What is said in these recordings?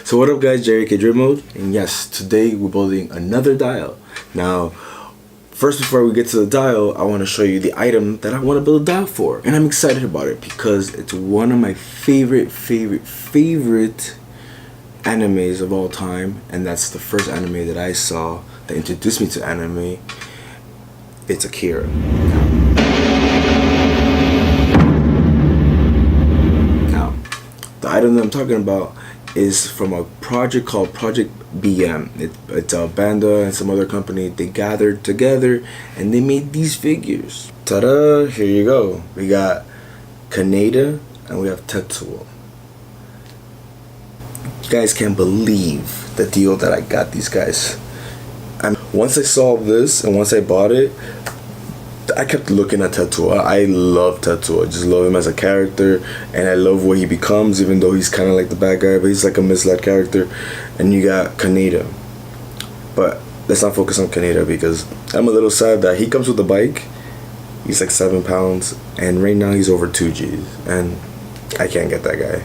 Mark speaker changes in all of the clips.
Speaker 1: So what up guys, Jerry K Drip Mode, and yes, today we're building another dial. Now, first before we get to the dial, I want to show you the item that I want to build a dial for. And I'm excited about it because it's one of my favorite animes of all time. And that's the first anime that I saw that introduced me to anime. It's Akira. Now, the item that I'm talking about is from a project called Project BM. It's a Banda and some other company. They gathered together and they made these figures. Ta-da! Here you go. We got Kaneda and we have Tetsuo. You guys can't believe the deal that I got these guys. Once I saw this and once I bought it, I kept looking at Tetsuo. I love Tetsuo. I just love him as a character, and I love what he becomes, even though he's kind of like the bad guy, but he's like a misled character. And you got Kaneda, but let's not focus on Kaneda because I'm a little sad that he comes with a bike. He's like 7 pounds, and right now he's over 2 G's, and I can't get that guy.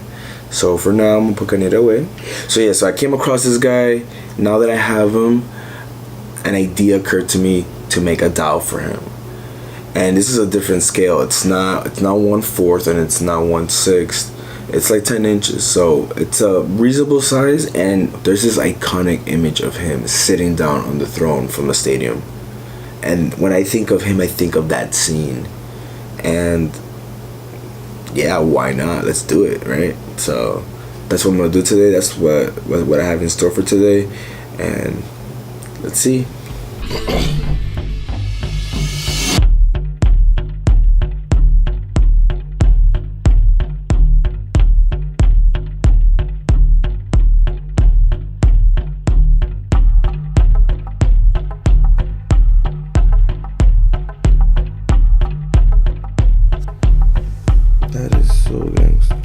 Speaker 1: So for now, I'm gonna put Kaneda away. So yeah, so I came across this guy. Now that I have him, an idea occurred to me to make a doll for him. And this is a different scale. It's not 1/4 and it's not 1/6. It's like 10 inches. So it's a reasonable size, and there's this iconic image of him sitting down on the throne from the stadium. And when I think of him, I think of that scene. And yeah, why not? Let's do it, right? So that's what I'm gonna do today. That's what I have in store for today. And let's see. That is so gangster.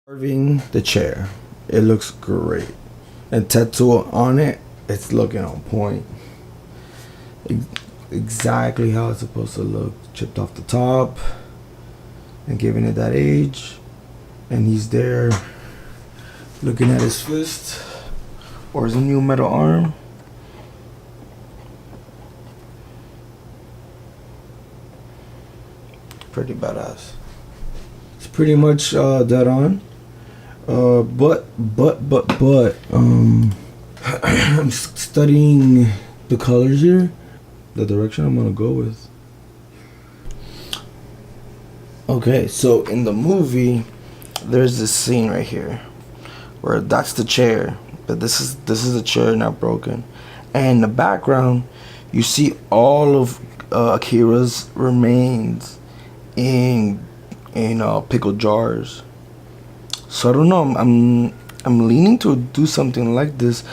Speaker 1: Carving the chair, it looks great, and Tetsuo on it, it's looking on point. Exactly how it's supposed to look, chipped off the top and giving it that age. And he's there looking at his fist or his new metal arm. Pretty badass. It's pretty much dead on. But I'm studying the colors here, the direction I'm gonna go with. Okay, so in the movie, there's this scene right here where that's the chair, but this is the chair not broken, and in the background you see all of Akira's remains in pickle jars. So I don't know, I'm leaning to do something like this.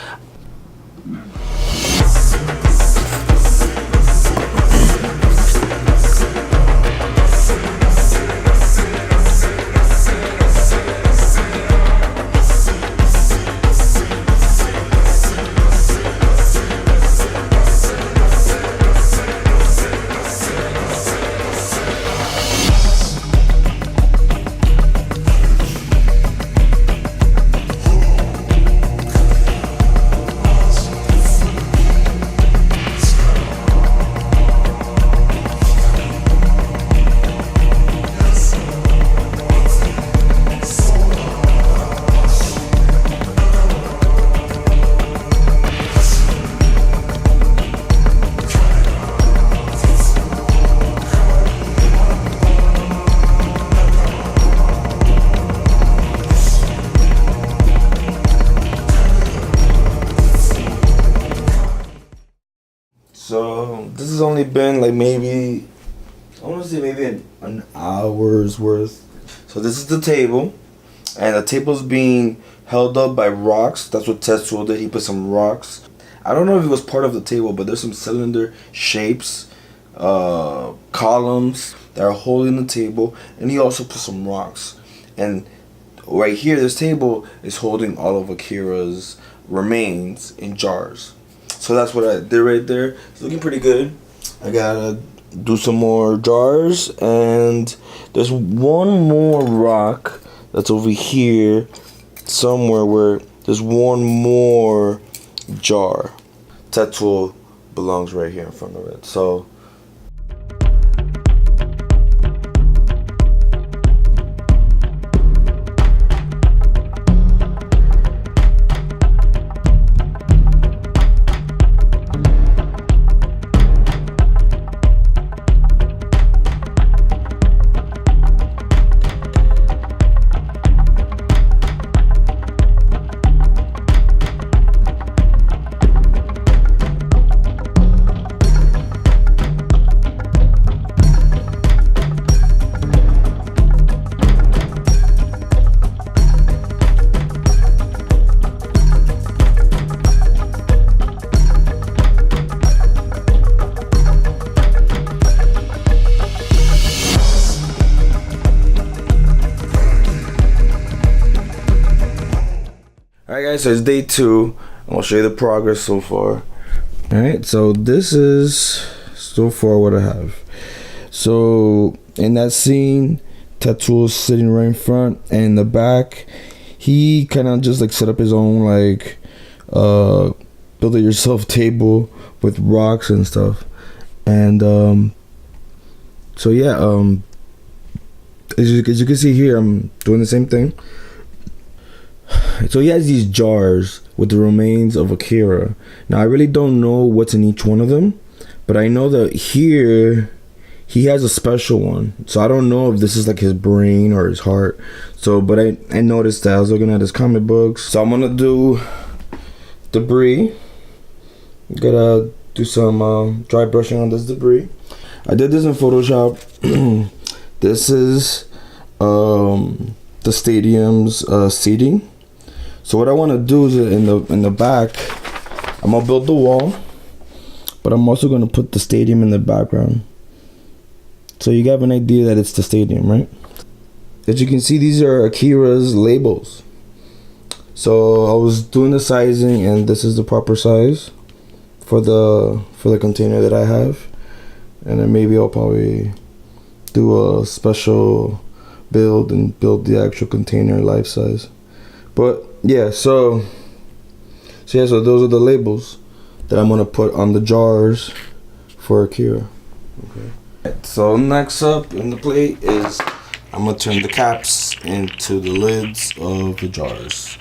Speaker 1: This has only been like maybe, I want to say maybe an hour's worth. So this is the table, and the table's being held up by rocks. That's what Tetsuo did. He put some rocks. I don't know if it was part of the table, but there's some cylinder shapes, columns that are holding the table, and he also put some rocks. And right here, this table is holding all of Akira's remains in jars. So that's what I did right there. It's looking pretty good. I gotta do some more jars, and there's one more rock that's over here somewhere where there's one more jar. Tetsuo belongs right here in front of it. So alright guys, so it's day 2. I'm gonna show you the progress so far. Alright, so this is so far what I have. So in that scene, Tetsuo's sitting right in front, and in the back, he kind of just like set up his own like build it yourself table with rocks and stuff. And so yeah, as you can see here, I'm doing the same thing. So he has these jars with the remains of Akira. Now I really don't know what's in each one of them, but I know that here he has a special one. So I don't know if this is like his brain or his heart. So but I noticed that I was looking at his comic books. So I'm gonna do debris. Gotta do some dry brushing on this debris. I did this in Photoshop. This is the stadium's seating. So what I want to do is in the back, I'm gonna build the wall, but I'm also gonna put the stadium in the background, so you have an idea that it's the stadium, right? As you can see, these are Akira's labels. So I was doing the sizing, and this is the proper size for the container that I have, and then maybe I'll probably do a special build and build the actual container life size. But yeah, so those are the labels that I'm gonna put on the jars for Akira. Okay. So next up in the plate is I'm gonna turn the caps into the lids of the jars.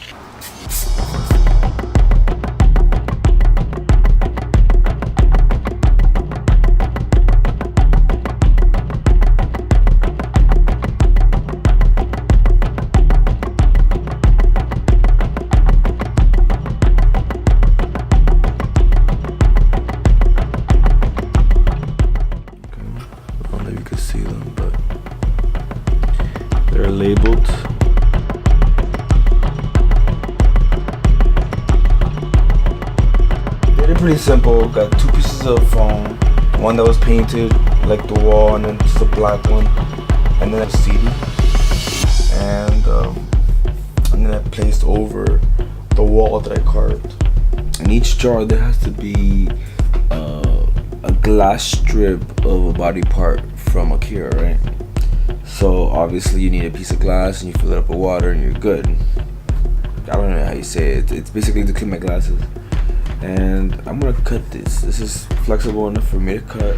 Speaker 1: They're labeled. They're pretty simple. Got 2 pieces of foam. One that was painted like the wall, and then just a black one, and then a CD. And then I placed over the wall that I carved. In each jar there has to be a glass strip of a body part from Akira, right? So obviously you need a piece of glass, and you fill it up with water, and you're good. I don't know how you say it. It's basically to clean my glasses. And I'm gonna cut this. This is flexible enough for me to cut,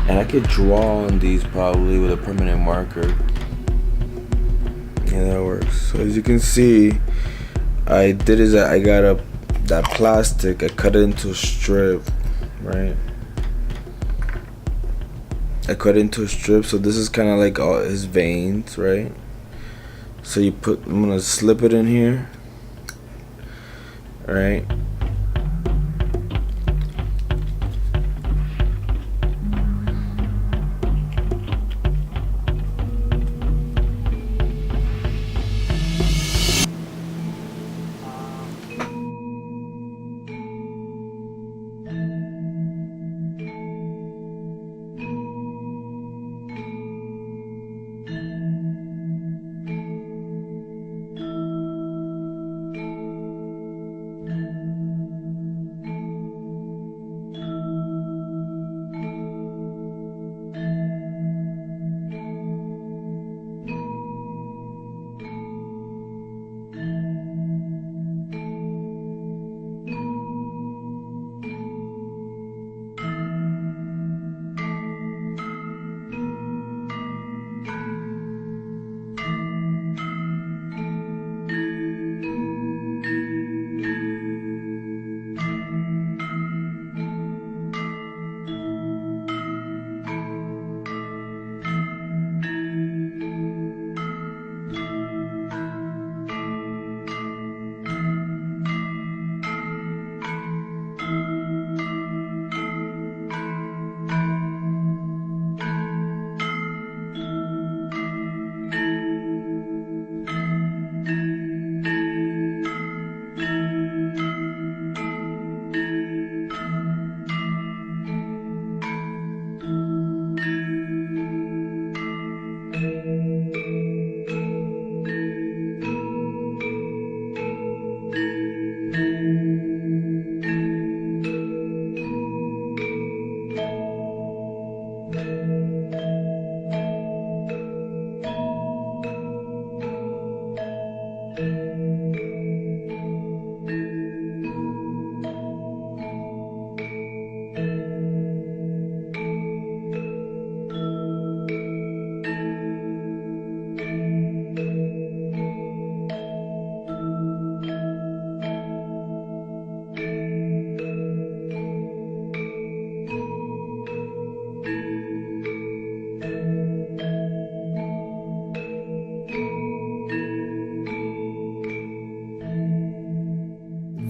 Speaker 1: and I could draw on these probably with a permanent marker. Yeah, that works. So as you can see, I did is that I got that plastic, I cut it into a strip, right? I cut it into a strip, so this is kind of like all his veins, right? So I'm gonna slip it in here, right?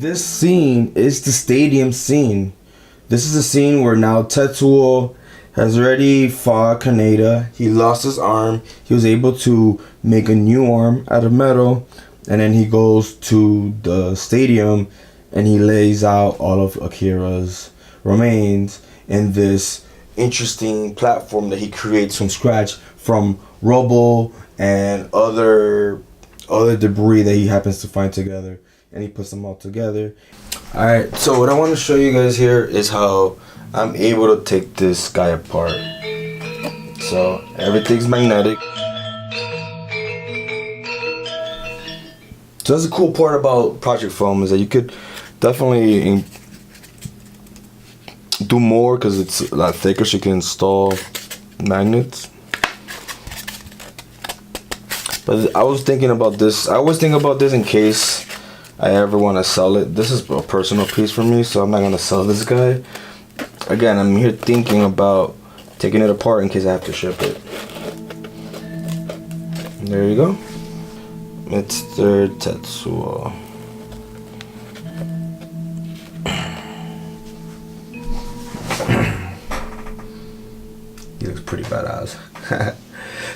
Speaker 2: this scene is the stadium scene. This is a scene where now Tetsuo has already fought Kaneda. He lost his arm. He was able to make a new arm out of metal. And then he goes to the stadium and he lays out all of Akira's remains in this interesting platform that he creates from scratch from rubble and other debris that he happens to find together. And he puts them all together. Alright, so what I want to show you guys here is how I'm able to take this guy apart. So everything's magnetic. So that's the cool part about project foam, is that you could definitely do more because it's a lot thicker, so you can install magnets. But I was thinking about this. I always think about this in case I ever want to sell it. This is a personal piece for me, so I'm not gonna sell this guy. Again, I'm here thinking about taking it apart in case I have to ship it. There you go. Mr. Tetsuo. He looks pretty badass.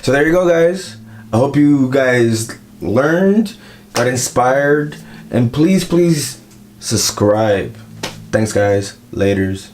Speaker 2: So there you go, guys. I hope you guys learned, got inspired, and please subscribe. Thanks, guys. Laters.